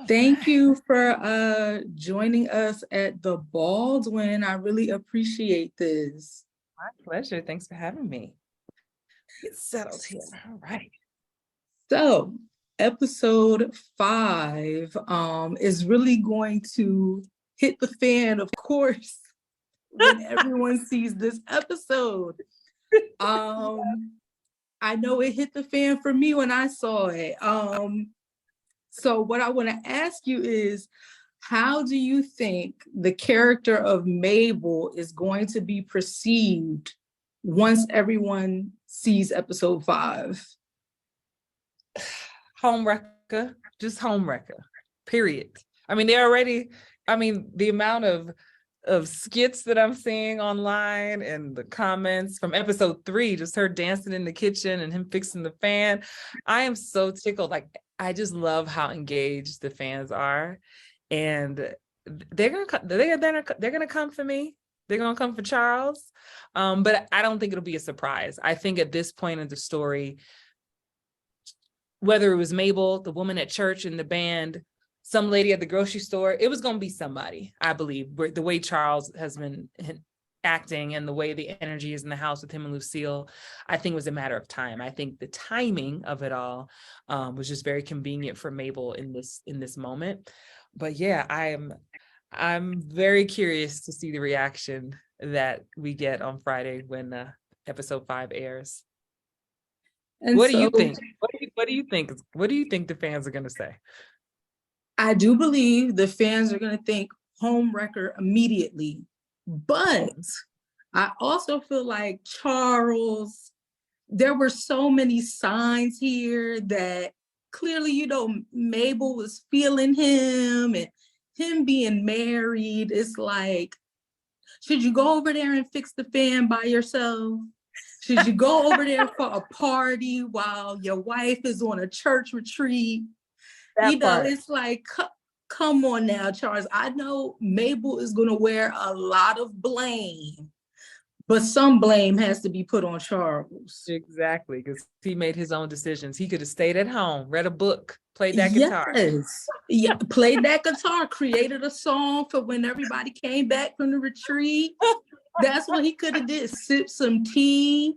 Thank you for joining us at the Baldwin. I really appreciate this. My pleasure. Thanks for having me. Get settled here. All right. So, episode 5 is really going to hit the fan, of course, when everyone sees this episode. I know it hit the fan for me when I saw it. So what I want to ask you is, how do you think the character of Mabel is going to be perceived once everyone sees episode 5? Homewrecker, just homewrecker, period. I mean, the amount of skits that I'm seeing online and the comments from episode 3, just her dancing in the kitchen and him fixing the fan. I am so tickled. Like, I just love how engaged the fans are, and they're gonna come for me. They're gonna come for Charles, but I don't think it'll be a surprise. I think at this point in the story, whether it was Mabel, the woman at church in the band, some lady at the grocery store, it was going to be somebody, I believe. The way Charles has been acting and the way the energy is in the house with him and Lucille, I think was a matter of time. I think the timing of it all was just very convenient for Mabel in this moment. But yeah, I'm very curious to see the reaction that we get on Friday when episode 5 airs. And what do you think? What do you think? What do you think the fans are going to say? I do believe the fans are going to think homewrecker immediately, but I also feel like Charles, there were so many signs here that clearly, Mabel was feeling him, and him being married. It's like, should you go over there and fix the fan by yourself? Should you go over there for a party while your wife is on a church retreat? It's like, come on now, Charles. I know Mabel is going to wear a lot of blame, but some blame has to be put on Charles. Exactly, because he made his own decisions. He could have stayed at home, read a book, played that guitar. Yeah, played that guitar, created a song for when everybody came back from the retreat. That's what he could have did, sip some tea.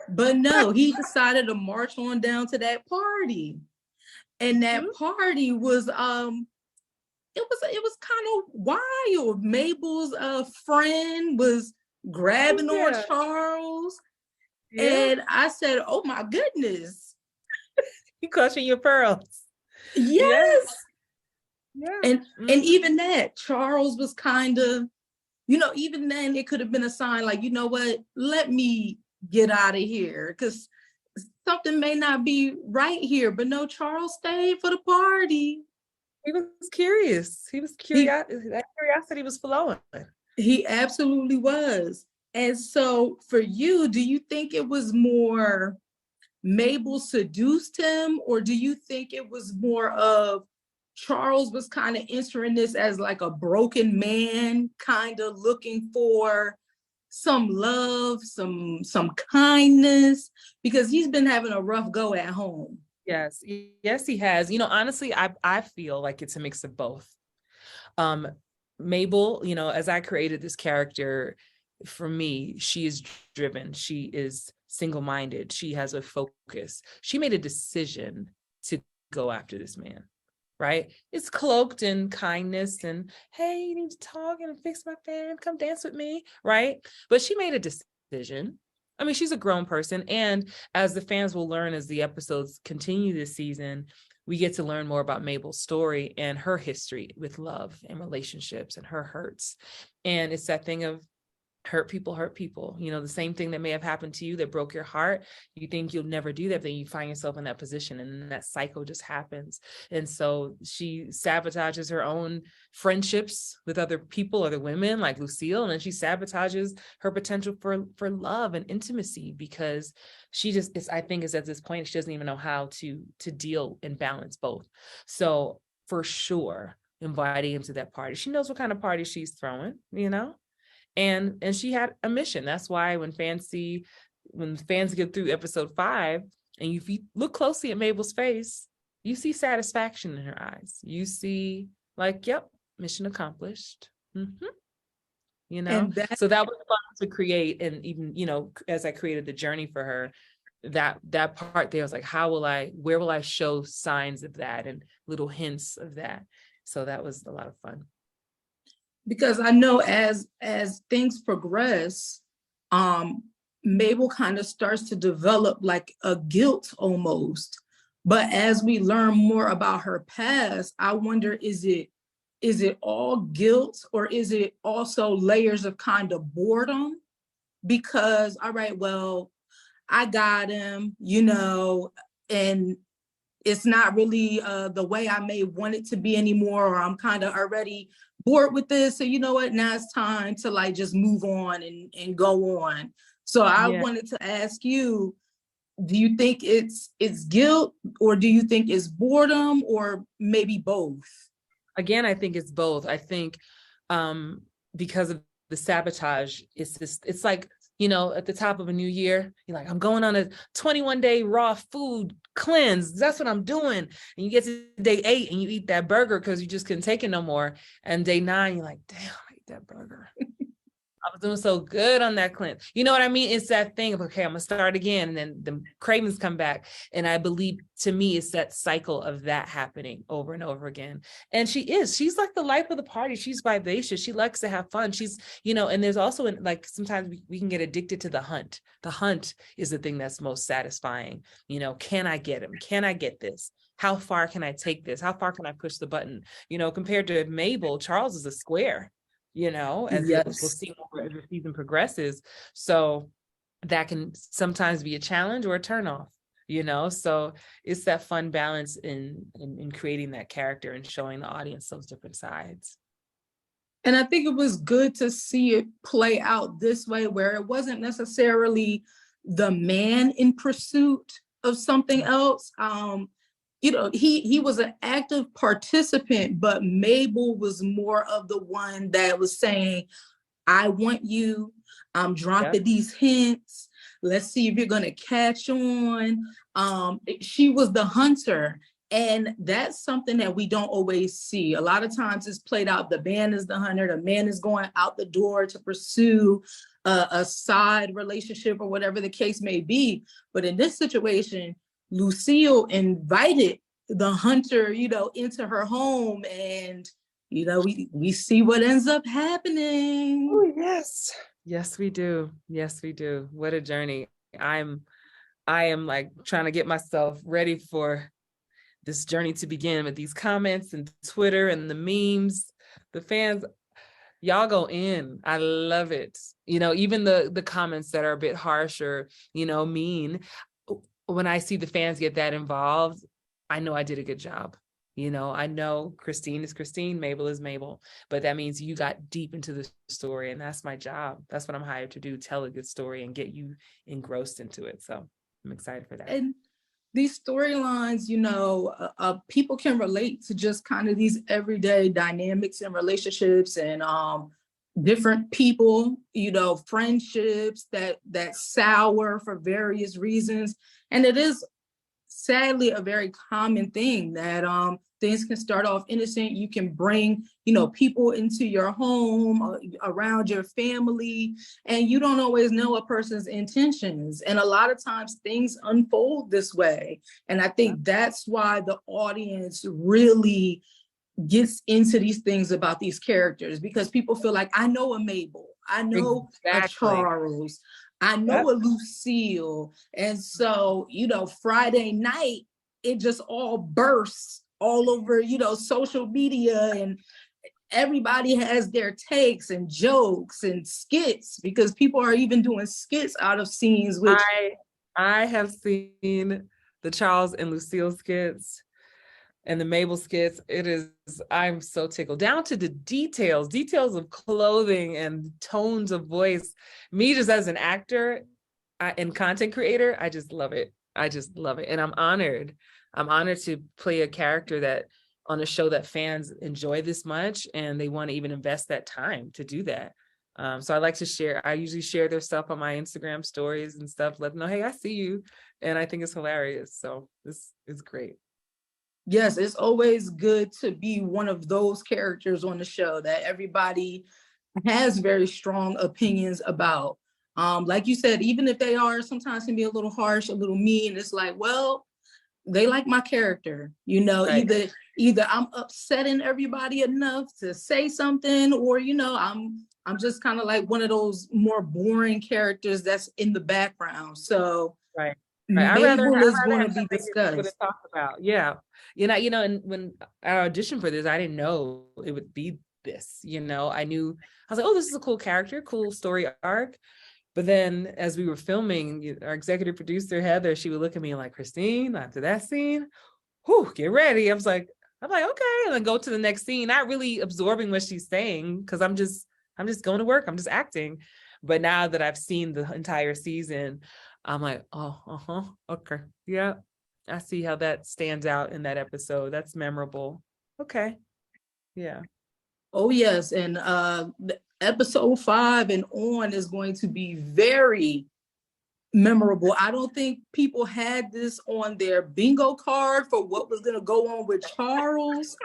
But no, he decided to march on down to that party. And that party was it was kind of wild. Mabel's friend was grabbing on Charles. Yeah. And I said, oh my goodness. You clutching your pearls. Yes. Yeah. And even that, Charles was kind of, even then it could have been a sign like, you know what, let me get out of here because something may not be right here. But no, Charles stayed for the party. He was curious. That curiosity was flowing. He absolutely was. And so for you, do you think it was more Mabel seduced him, or do you think it was more of Charles was kind of entering this as like a broken man, kind of looking for some love, some kindness, because he's been having a rough go at home? Yes, he has. Honestly, I feel like it's a mix of both. Mabel, as I created this character, for me, she is driven. She is single-minded. She has a focus. She made a decision to go after this man, right? It's cloaked in kindness and, hey, you need to talk and fix my fan, come dance with me, right? But she made a decision. I mean, she's a grown person. And as the fans will learn as the episodes continue this season, we get to learn more about Mabel's story and her history with love and relationships and her hurts. And it's that thing of hurt people. The same thing that may have happened to you that broke your heart. You think you'll never do that, then you find yourself in that position, and that cycle just happens. And so she sabotages her own friendships with other people, other women like Lucille, and then she sabotages her potential for love and intimacy because she just is, I think, is at this point she doesn't even know how to deal and balance both. So for sure, inviting him to that party, she knows what kind of party she's throwing, And she had a mission. That's why when fans get through episode 5, and if you look closely at Mabel's face, you see satisfaction in her eyes. You see like, yep, mission accomplished. You know, And that so that was fun to create. And even, you know, as I created the journey for her, that part there was like, where will I show signs of that and little hints of that? So that was a lot of fun. because I know as things progress, Mabel kind of starts to develop like a guilt almost. But as we learn more about her past, I wonder, is it all guilt, or is it also layers of kind of boredom? Because all right, well, I got him, you know, and it's not really the way I may want it to be anymore, or I'm kind of already bored with this. So you know what? Now it's time to like just move on and go on. So I Yeah. wanted to ask you, do you think it's guilt, or do you think it's boredom, or maybe both? Again, I think it's both. I think because of the sabotage, it's like, you know, at the top of a new year, you're like, I'm going on a 21-day raw food cleanse. That's what I'm doing. And you get to day 8 and you eat that burger because you just couldn't take it no more. And day 9, you're like, damn, I ate that burger. I was doing so good on that cleanse. You know what I mean? It's that thing of, okay, I'm gonna start again. And then the cravings come back. And I believe, to me, it's that cycle of that happening over and over again. And she's like the life of the party. She's vivacious. She likes to have fun. She's, you know, and there's also like, sometimes we can get addicted to the hunt. The hunt is the thing that's most satisfying. You know, can I get him? Can I get this? How far can I take this? How far can I push the button? You know, compared to Mabel, Charles is a square, you know, as we'll Yes. see as the season progresses. So that can sometimes be a challenge or a turnoff, you know. So it's that fun balance in creating that character and showing the audience those different sides. And I think it was good to see it play out this way, where it wasn't necessarily the man in pursuit of something else. You know, he was an active participant, but Mabel was more of the one that was saying, I want you. I'm Yep. dropping these hints. Let's see if you're gonna catch on. She was the hunter. And that's something that we don't always see. A lot of times it's played out, the man is the hunter, the man is going out the door to pursue a side relationship or whatever the case may be. But in this situation, Lucille invited the hunter, you know, into her home, and you know, we see what ends up happening. Oh, yes. Yes, we do. Yes, we do. What a journey. I am like trying to get myself ready for this journey to begin with these comments and Twitter and the memes. The fans, y'all go in. I love it. You know, even the comments that are a bit harsh or, you know, mean, when I see the fans get that involved, I know I did a good job. You know, I know Christine is Christine, Mabel is Mabel, but that means you got deep into the story, and that's my job. That's what I'm hired to do, tell a good story and get you engrossed into it. So I'm excited for that. And these storylines, you know, people can relate to just kind of these everyday dynamics and relationships, and different people, you know, friendships that sour for various reasons. And it is sadly a very common thing that things can start off innocent. You can bring, you know, people into your home, around your family, and you don't always know a person's intentions. And a lot of times things unfold this way. And I think that's why the audience really gets into these things about these characters, because people feel like, I know a Mabel, I know a Exactly. Charles, I know Yep. a Lucille. And so, you know, Friday night, it just all bursts all over, you know, social media, and everybody has their takes and jokes and skits, because people are even doing skits out of scenes, which I have seen the Charles and Lucille skits and the Mabel skits. I'm so tickled, down to the details of clothing and tones of voice. Me, just as an actor and content creator, I just love it. I just love it. And I'm honored. I'm honored to play a character that on a show that fans enjoy this much, and they want to even invest that time to do that. So I like to share. I usually share their stuff on my Instagram stories and stuff, let them know, hey, I see you. And I think it's hilarious. So this is great. Yes, it's always good to be one of those characters on the show that everybody has very strong opinions about. Like you said, even if they are sometimes can be a little harsh, a little mean, it's like, well, they like my character, Right. either I'm upsetting everybody enough to say something, or I'm just kind of like one of those more boring characters that's in the background. So Right. Right. Mabel I'd is rather going have to be something for people to discussed. talk about. Yeah. And when I auditioned for this, I didn't know it would be this. I was like, oh, this is a cool character, cool story arc. But then as we were filming, our executive producer, Heather, she would look at me like, Christine, after that scene, whew, get ready. I'm like, okay, and then go to the next scene, not really absorbing what she's saying, because I'm just going to work. I'm just acting. But now that I've seen the entire season, I'm like, oh, okay. Yeah. I see how that stands out in that episode. That's memorable. Okay. Yeah. Oh yes, and episode 5 and on is going to be very memorable. I don't think people had this on their bingo card for what was going to go on with Charles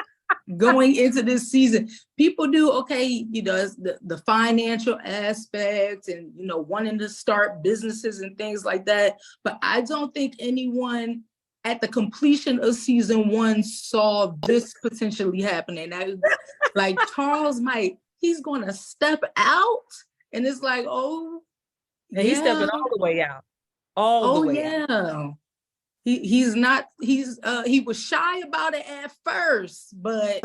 going into this season. People do, okay, it's the financial aspect and, wanting to start businesses and things like that. But I don't think anyone at the completion of season 1 saw this potentially happening. Like Charles he's going to step out, and it's like, oh, And he's yeah. stepping all the way out. All the Oh way out. yeah. He was shy about it at first, but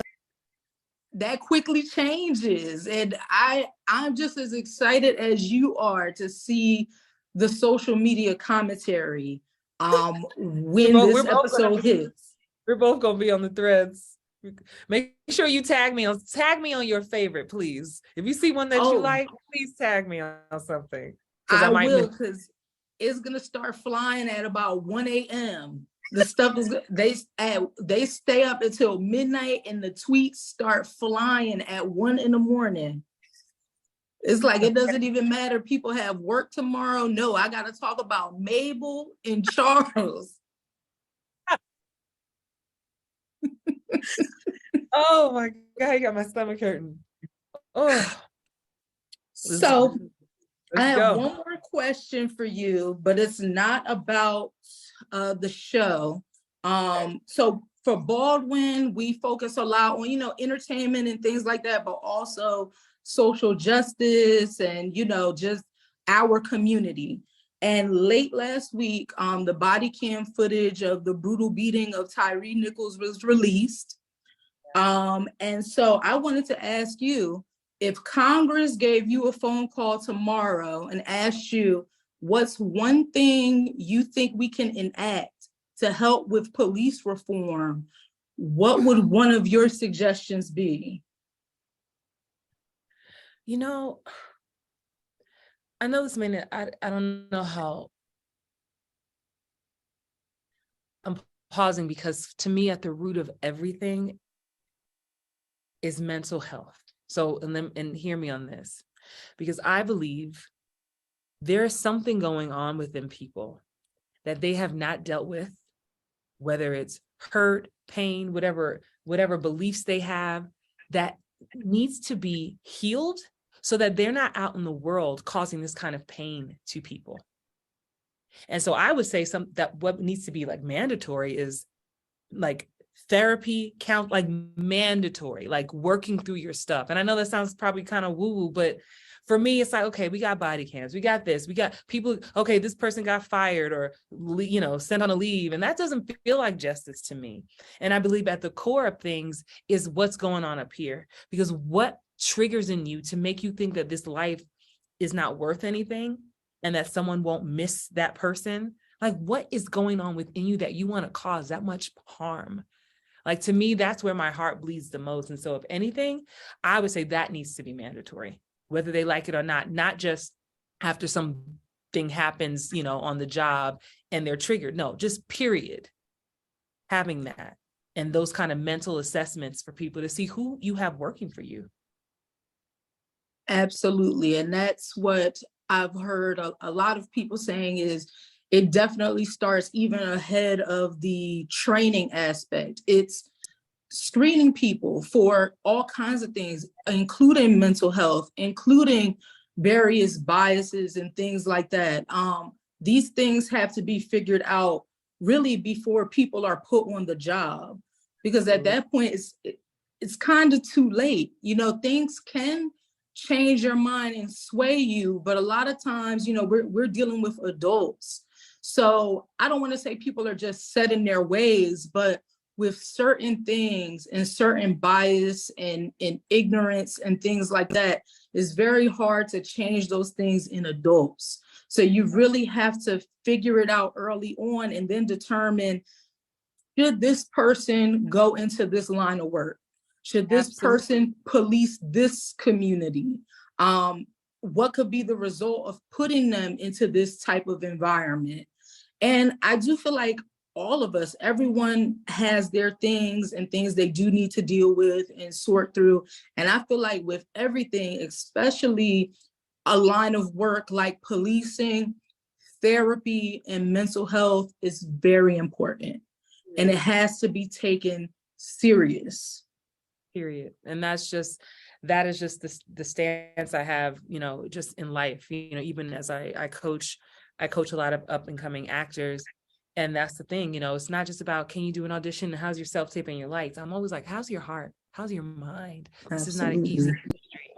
that quickly changes. And I'm just as excited as you are to see the social media commentary when this episode hits. We're both gonna be on the threads. Make sure you tag me on your favorite, please. If you see one that you like, please tag me on something. I will, because it's gonna start flying at about 1 a.m. The stuff is they stay up until midnight, and the tweets start flying at 1 in the morning. It's like it doesn't even matter. People have work tomorrow. No, I gotta talk about Mabel and Charles. Oh my God, I got my stomach hurting. Oh, so I have go. one more question for you, but it's not about the show. So for Baldwin, we focus a lot on, entertainment and things like that, but also social justice and, just our community. And late last week, the body cam footage of the brutal beating of Tyre Nichols was released. And so I wanted to ask you, if Congress gave you a phone call tomorrow and asked you, what's one thing you think we can enact to help with police reform, what would one of your suggestions be? I know this may I don't know how. I'm pausing because to me, at the root of everything is mental health. So, and hear me on this, because I believe there is something going on within people that they have not dealt with, whether it's hurt, pain, whatever beliefs they have, that needs to be healed so that they're not out in the world causing this kind of pain to people. And so I would say that what needs to be like mandatory is like therapy, like mandatory, like working through your stuff. And I know that sounds probably kind of woo-woo, but for me, it's like, okay, we got body cams, we got this, we got people, okay, this person got fired or, sent on a leave. And that doesn't feel like justice to me. And I believe at the core of things is what's going on up here, because what triggers in you to make you think that this life is not worth anything and that someone won't miss that person? Like, what is going on within you that you want to cause that much harm? Like, to me, that's where my heart bleeds the most. And so if anything, I would say that needs to be mandatory, whether they like it or not just after something happens, on the job and they're triggered. No, just period. Having that and those kind of mental assessments for people to see who you have working for you. Absolutely. And that's what I've heard a lot of people saying is, it definitely starts even ahead of the training aspect. It's screening people for all kinds of things, including mental health, including various biases and things like that. These things have to be figured out really before people are put on the job, because at that point it's kind of too late. You know, things can change your mind and sway you, but a lot of times, you know, we're dealing with adults. So I don't want to say people are just set in their ways, but with certain things and certain bias and ignorance and things like that, it's very hard to change those things in adults. So you really have to figure it out early on and then determine, should this person go into this line of work? Should this person police this community? What could be the result of putting them into this type of environment? And I do feel like all of us, everyone has their things and things they do need to deal with and sort through. And I feel like with everything, especially a line of work like policing, therapy and mental health is very important. And it has to be taken serious. Period. And that is just the stance I have, you know, just in life, you know, even as I coach a lot of up and coming actors. And that's the thing, you know, it's not just about, can you do an audition? How's your self-tape and your lights? I'm always like, how's your heart? How's your mind? This is not an easy industry,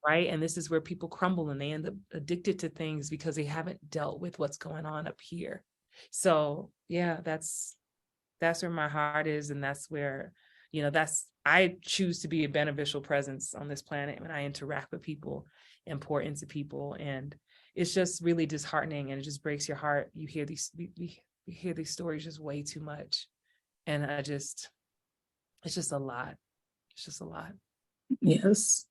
right? And this is where people crumble and they end up addicted to things because they haven't dealt with what's going on up here. So yeah, that's where my heart is. And that's where, you know, I choose to be a beneficial presence on this planet when I interact with people and pour into people. And it's just really disheartening and it just breaks your heart. You hear we hear these stories just way too much. And it's just a lot. It's just a lot. Yes.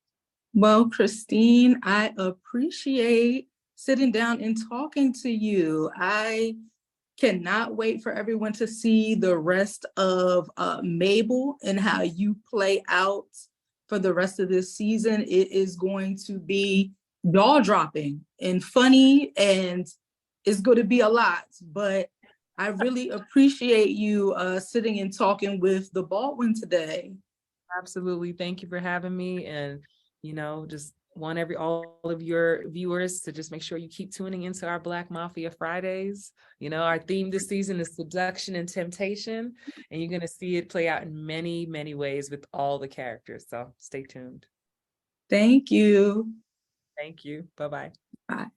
Well, Christine, I appreciate sitting down and talking to you. I cannot wait for everyone to see the rest of Mabel and how you play out for the rest of this season. It is going to be jaw-dropping and funny, and it's going to be a lot, but I really appreciate you sitting and talking with the Baldwin today. Absolutely. Thank you for having me. And, you know, just want all of your viewers to just make sure you keep tuning into our Black Mafia Fridays. You know, our theme this season is seduction and temptation, and you're going to see it play out in many, many ways with all the characters. So stay tuned. Thank you. Thank you. Bye-bye. Bye.